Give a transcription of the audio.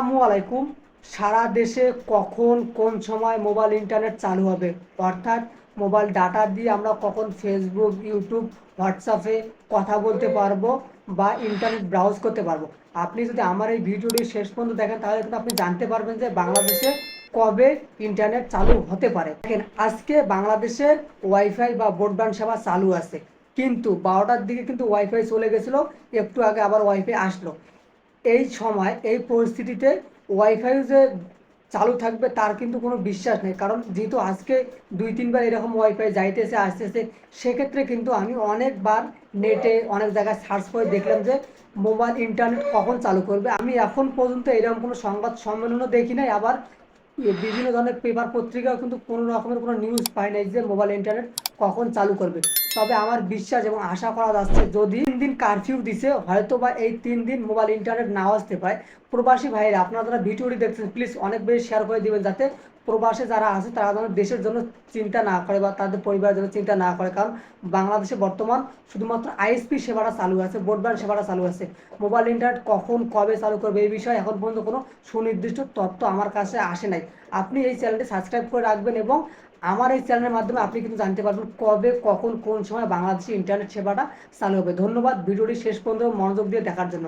আসসালামু আলাইকুম। সারা দেশে কখন কোন সময় মোবাইল ইন্টারনেট চালু হবে, অর্থাৎ মোবাইল ডাটা দিয়ে আমরা কখন ফেসবুক, ইউটিউব, হোয়াটসঅ্যাপে কথা বলতে পারবো বা ইন্টারনেট ব্রাউজ করতে পারবো। আপনি যদি আমার এই ভিডিওটি শেষ পর্যন্ত দেখেন তাহলে কিন্তু আপনি জানতে পারবেন যে বাংলাদেশে কবে ইন্টারনেট চালু হতে পারে। দেখেন, আজকে বাংলাদেশের ওয়াইফাই বা ব্রডব্যান্ড সেবা চালু আছে, কিন্তু 12টার দিকে কিন্তু ওয়াইফাই চলে গেছিলো, একটু আগে আবার ওয়াইফাই আসলো। এই সময় এই পরিস্থিতিতে ওয়াইফাই যে চালু থাকবে তার কিন্তু কোনো বিশ্বাস নেই, কারণ যেহেতু আজকে 2-3বার এরকম ওয়াইফাই যাইতেছে আসতেছে, সেক্ষেত্রে কিন্তু আমি অনেকবার নেটে অনেক জায়গায় সার্চ করে দেখলাম যে মোবাইল ইন্টারনেট কখন চালু করবে। আমি এখন পর্যন্ত এরকম কোনো সংবাদ সম্মেলনও দেখি নাই, আবার বিভিন্ন ধরনের পেপার পত্রিকাও কিন্তু কোনো রকমের কোনো নিউজ পাই নাই যে মোবাইল ইন্টারনেট কখন চালু করবে। তবে আমার বিশ্বাস এবং আশা করা যাচ্ছে যদি 3 দিন কারফিউ দিছে, হয়তো বা এই 3 দিন মোবাইল ইন্টারনেট নাও আসতে পারে। প্রবাসী ভাইরা, আপনারা যারা ভিডিওটি দেখছেন প্লিজ অনেক বেশি শেয়ার করে দিবেন, যাতে প্রবাসে যারা আছে তারা যেন দেশের জন্য চিন্তা না করে বা তাদের পরিবারের জন্য চিন্তা না করে। কারণ বাংলাদেশে বর্তমান শুধুমাত্র আইএসপি সেবাটা চালু আছে, ব্রডব্যান্ড সেবাটা চালু আছে। মোবাইল ইন্টারনেট কখন কবে চালু করবে এই বিষয়ে এখন পর্যন্ত কোনো সুনির্দিষ্ট তথ্য আমার কাছে আসে নাই। আপনি এই চ্যানেলটি সাবস্ক্রাইব করে রাখবেন এবং আমার এই চ্যানেলের মাধ্যমে আপনি কিন্তু জানতে পারবেন কবে কখন কোন সময় বাংলাদেশে ইন্টারনেট সেবাটা চালু হবে। ধন্যবাদ ভিডিওটি শেষ পর্যন্ত মনোযোগ দিয়ে দেখার জন্য।